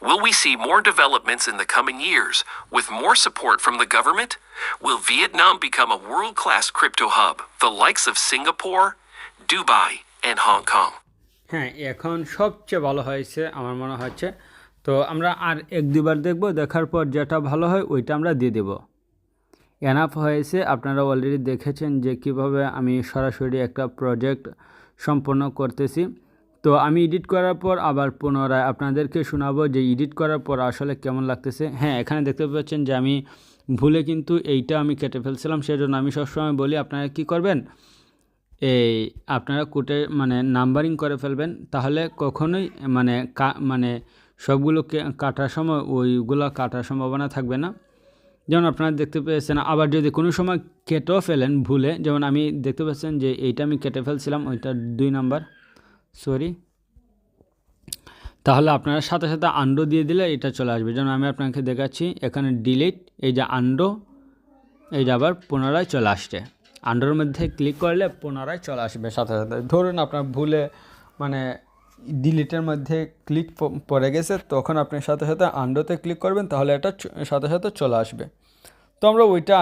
Will we see more developments in the coming years with more support from the government? Will Vietnam become a world-class crypto hub, the likes of Singapore, Dubai, and Hong Kong? হ্যাঁ, এখন সবচেয়ে ভালো হয়েছে আমার মনে হচ্ছে। তো আমরা আর এক দুবার দেখব, দেখার পর যেটা ভালো হয় ওইটা আমরা দিয়ে দেব। এনাফ হয়েছে। আপনারা অলরেডি দেখেছেন যে কিভাবে আমি সরাসরি একটা প্রজেক্ট সম্পন্ন করতেছি। তো আমি এডিট করার পর আবার পুনরায় আপনাদেরকে শোনাবো যে এডিট করার পর আসলে কেমন লাগতেছে। হ্যাঁ, এখানে দেখতে পাচ্ছেন যে আমি ভুলে কিন্তু এইটা আমি কেটে ফেলছিলাম। সেজন্য আমি সবসময় বলি আপনারা কি করবেন, এই আপনারা কোটে মানে নাম্বারিং করে ফেলবেন, তাহলে কখনোই মানে সবগুলোকে কাটার সময় ওইগুলো কাটার সম্ভাবনা থাকবে না। যেমন আপনারা দেখতে পেয়েছেন, আবার যদি কোনো সময় কেটেও ফেলেন ভুলে, যেমন আমি দেখতে পাচ্ছেন যে এইটা আমি কেটে ফেলছিলাম, ওইটা 2 নাম্বার, সরি, তাহলে আপনারা সাথে সাথে আন্ডো দিয়ে দিলে এটা চলে আসবে। যেমন আমি আপনাকে দেখাচ্ছি, এখানে ডিলিট, এই যে আন্ডো, এই যে আবার পুনরায় চলে আসছে। আন্ডোর মধ্যে ক্লিক করলে পুনরায় চলে আসবে সাথে সাথে। ধরুন আপনার ভুলে মানে ডিলিটের মধ্যে ক্লিক পড়ে গেছে, তখন আপনি সাথে সাথে আন্ডোতে ক্লিক করবেন, তাহলে এটা সাথে সাথে চলে আসবে। তো আমরা ওইটা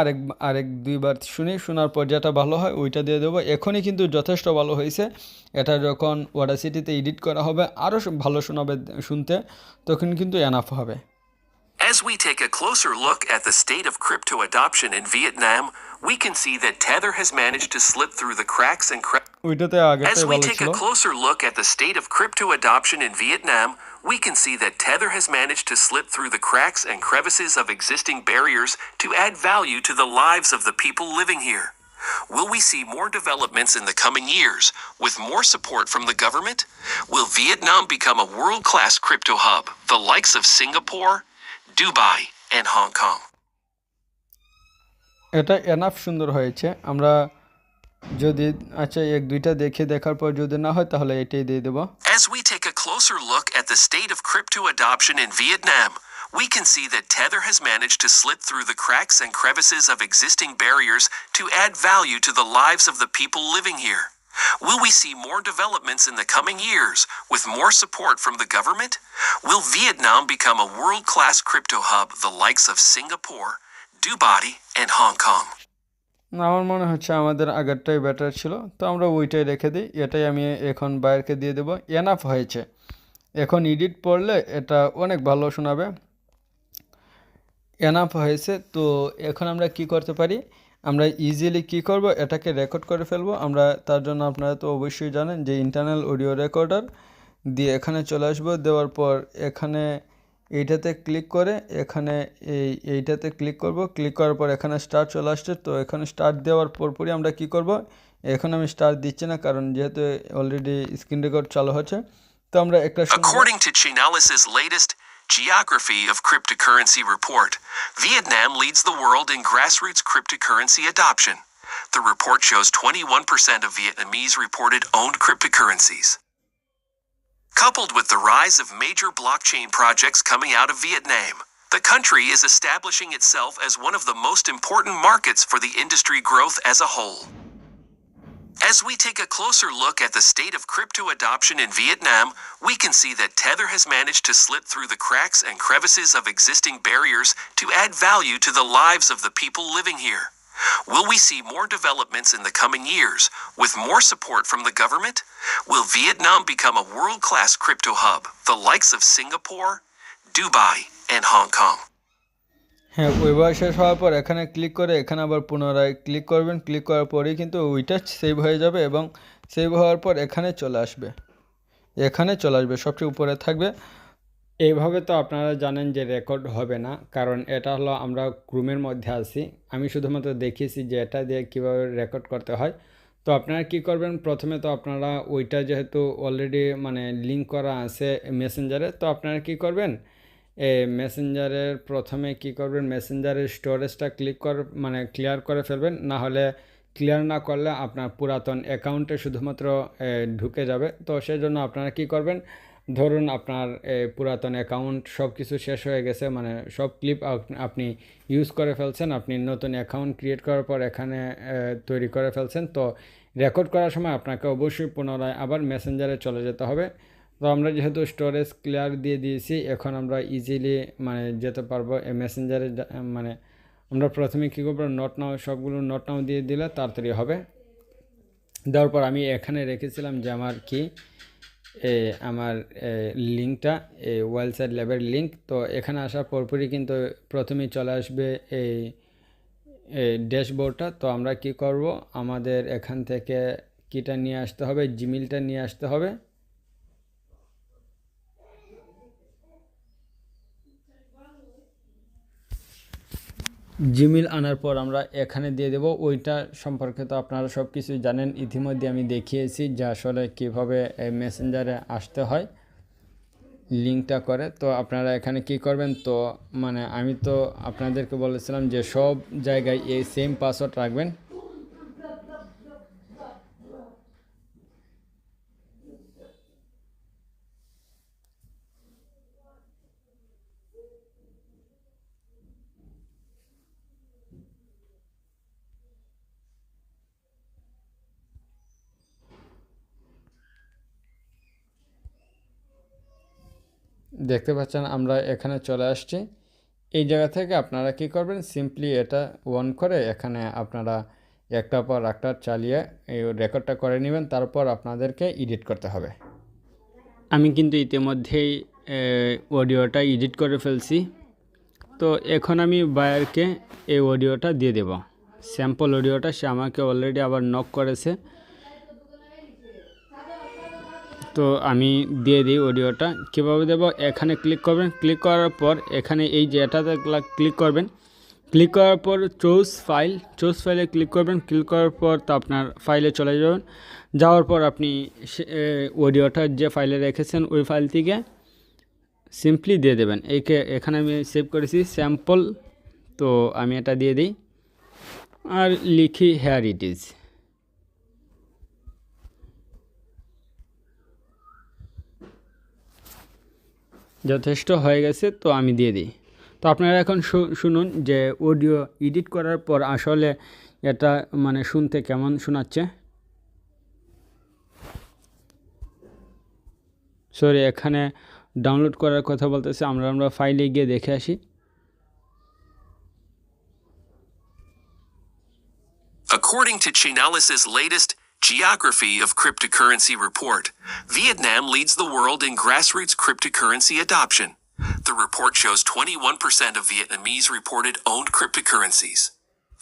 আরেক দুইবার শুনি, শোনার পর যেটা ভালো হয় ওইটা দিয়ে দেবো। এখনই কিন্তু যথেষ্ট ভালো হয়েছে। এটা যখন অডাসিটিতে এডিট করা হবে আরও ভালো শোনাবে শুনতে, তখন কিন্তু এনাফ হবে। As we take a closer look at the state of crypto adoption in Vietnam, we can see that Tether has managed to slip through the cracks and ওইটাতে আগেটাই As we ভালো take ছিল। a closer look at the state of crypto adoption in Vietnam, we can see that Tether has managed to slip through the cracks and crevices of existing barriers to add value to the lives of the people living here. Will we see more developments in the coming years with more support from the government? Will Vietnam become a world-class crypto hub, the likes of Singapore, Dubai, and Hong Kong? এটা enough সুন্দর হয়েছে। আমরা যদি আচ্ছা এক দুইটা দেখার পর যদি না হয় তাহলে এটাই দিয়ে দেব। As we take a closer look at the state of crypto adoption in Vietnam, we can see that Tether has managed to slip through the cracks and crevices of existing barriers to add value to the lives of the people living here. Will we see more developments in the coming years with more support from the government? Will Vietnam become a world-class crypto hub, the likes of Singapore, Dubai, and Hong Kong? আমার মনে হচ্ছে আমাদের আগেরটাই better ছিল, তো আমরা ওইটাই রেখে দিই। এটাই আমি এখন বাইরকে দিয়ে দেবো। এনাফ হয়েছে। এখন এডিট পড়লে এটা অনেক ভালো শোনাবে। এনাফ হয়েছে। তো এখন আমরা কি করতে পারি, আমরা ইজিলি কি করব, এটাকে রেকর্ড করে ফেলবো। আমরা তার জন্য আপনারা তো অবশ্যই জানেন যে ইন্টারনাল অডিও রেকর্ডার দিয়ে এখানে চলে আসবো। দেওয়ার পর এখানে এইটাতে ক্লিক করে এখানে এইটাতে ক্লিক করব। ক্লিক করার পর এখানে স্টার্ট চলে আসছে। তো এখানে স্টার্ট দেওয়ার পরপরই আমরা কি করব, এখন আমি স্টার্ট দিচ্ছি না, কারণ যেহেতু অলরেডি স্ক্রিন রেকর্ড চালু হচ্ছে। তো আমরা একটা According to Chainalysis' latest Geography of Cryptocurrency report, Vietnam leads the world in grassroots cryptocurrency adoption. The report shows 21% of Vietnamese reported owned cryptocurrencies. Coupled with the rise of major blockchain projects coming out of Vietnam, the country is establishing itself as one of the most important markets for the industry growth as a whole. As we take a closer look at the state of crypto adoption in Vietnam, we can see that Tether has managed to slip through the cracks and crevices of existing barriers to add value to the lives of the people living here. Will we see more developments in the coming years with more support from the government? Will Vietnam become a world-class crypto hub, the likes of Singapore, Dubai, and Hong Kong? হ্যাঁ, ওইবার শেষ হওয়ার পর এখানে click করে এখানে আবার পুনরায় click করবেন। ক্লিক করার পরেই কিন্তু ওইটা সেভ হয়ে যাবে এবং সেভ হওয়ার পর এখানে চলে আসবে, সবচেয়ে উপরে থাকবে। এইভাবে তো আপনারা জানেন যে রেকর্ড হবে না, কারণ এটা হলো আমরা ক্রোমের মধ্যে আছি। আমি শুধুমাত্র দেখিয়েছি যে এটা দিয়ে কীভাবে রেকর্ড করতে হয়। তো আপনারা কি করবেন, প্রথমে তো আপনারা ওইটা যেহেতু অলরেডি মানে লিঙ্ক করা আছে মেসেঞ্জারে, তো আপনারা কি করবেন, মেসেঞ্জারের প্রথমে কি করবেন, মেসেঞ্জারের স্টোরেজটা ক্লিয়ার করে ফেলবেন। না হলে ক্লিয়ার না করলে আপনার পুরাতন অ্যাকাউন্টে শুধুমাত্র ঢুকে যাবে। তো সেই জন্য আপনারা কি করবেন, ধরুন আপনার পুরাতন অ্যাকাউন্ট সব কিছু শেষ হয়ে গেছে, মানে সব ক্লিপ আপনি ইউজ করে ফেলছেন, আপনি নতুন অ্যাকাউন্ট ক্রিয়েট করার পর এখানে তৈরি করে ফেলছেন। তো রেকর্ড করার সময় আপনাকে অবশ্যই পুনরায় আবার মেসেঞ্জারে চলে যেতে হবে। তো আমরা যেহেতু স্টোরেজ ক্লিয়ার দিয়ে দিয়েছি, এখন আমরা ইজিলি যেতে পারবো এই মেসেঞ্জারে। আমরা প্রথমে কী করবো, নোট নাও, সবগুলো নোট নাও দিয়ে দিলে তাড়াতাড়ি হবে। দেওয়ার পর আমি এখানে রেখেছিলাম যে আমার লিঙ্কটা ওয়েলসাইট ল্যাবের লিঙ্ক। তো এখানে আসার পরপরই কিন্তু প্রথমেই চলে আসবে এই ড্যাশবোর্ডটা। তো আমরা কি করব, আমাদের এখান থেকে কিটা নিয়ে আসতে হবে, জিমেইলটা নিয়ে আসতে হবে। জিমেইল আনার পর আমরা এখানে দিয়ে দেব। ওইটা সম্পর্কে তো আপনারা সব কিছুই জানেন, ইতিমধ্যে আমি দেখিয়েছি যে আসলে কীভাবে মেসেঞ্জারে আসতে হয় লিঙ্কটা করে। তো আপনারা এখানে কি করবেন, তো আমি তো আপনাদেরকে বলেছিলাম যে সব জায়গায় এই সেম পাসওয়ার্ড রাখবেন। দেখতে পাচ্ছেন আমরা এখানে চলে আসছি। এই জায়গা থেকে আপনারা কি করবেন, সিম্পলি এটা অন করে এখানে আপনারা একটা পর একটা চালিয়ে এই রেকর্ডটা করে নেবেন। তারপর আপনাদেরকে এডিট করতে হবে। আমি কিন্তু ইতিমধ্যেই অডিওটা এডিট করে ফেলছি। তো এখন আমি বায়ারকে এই অডিওটা দিয়ে দেব, স্যাম্পল অডিওটা। সে আমাকে অলরেডি আবার নক করেছে, তো আমি দিয়ে দিই অডিওটা। কীভাবে দেব, এখানে ক্লিক করবেন। ক্লিক করার পর এখানে এই যে এটাতে ক্লিক করবেন। ক্লিক করার পর চুজ ফাইলে ক্লিক করবেন। ক্লিক করার পর তো আপনার ফাইলে চলে যাবেন। যাওয়ার পর আপনি অডিওটা যে ফাইলে রেখেছেন ওই ফাইল থেকে সিম্পলি দিয়ে দেবেন। এখানে আমি সেভ করেছি স্যাম্পল, তো আমি এটা দিয়ে দিই আর লিখি হেয়ার ইট ইজ। যথেষ্ট হয়ে গেছে, তো আমি দিয়ে দিই। তো আপনারা এখন শুনুন যে অডিও এডিট করার পর আসলে এটা শুনতে কেমন শোনাচ্ছে। সরি, এখানে ডাউনলোড করার কথা বলতেছে, আমরা ফাইলে গিয়ে দেখে আসি। According to Chainalysis' latest Geography of Cryptocurrency report, Vietnam leads the world in grassroots cryptocurrency adoption. The report shows 21% of Vietnamese reported owned cryptocurrencies.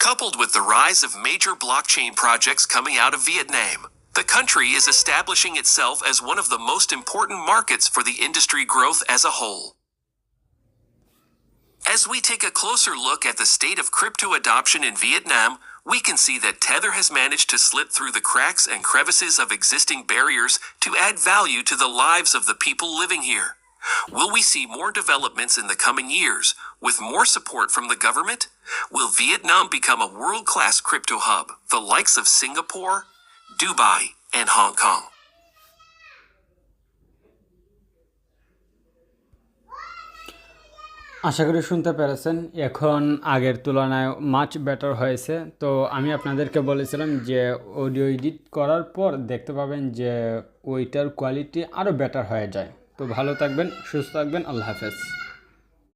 Coupled with the rise of major blockchain projects coming out of Vietnam, the country is establishing itself as one of the most important markets for the industry growth as a whole. As we take a closer look at the state of crypto adoption in Vietnam, we can see that Tether has managed to slip through the cracks and crevices of existing barriers to add value to the lives of the people living here. Will we see more developments in the coming years with more support from the government? Will Vietnam become a world-class crypto hub, the likes of Singapore, Dubai, and Hong Kong? আশা করি শুনতে পেরেছেন। এখন আগের তুলনায় much better হয়েছে। তো আমি আপনাদেরকে বলেছিলাম যে অডিও এডিট করার পর দেখতে পাবেন যে ওইটার কোয়ালিটি আরও বেটার হয়ে যায়। তো ভালো থাকবেন, সুস্থ থাকবেন, আল্লাহ হাফেজ।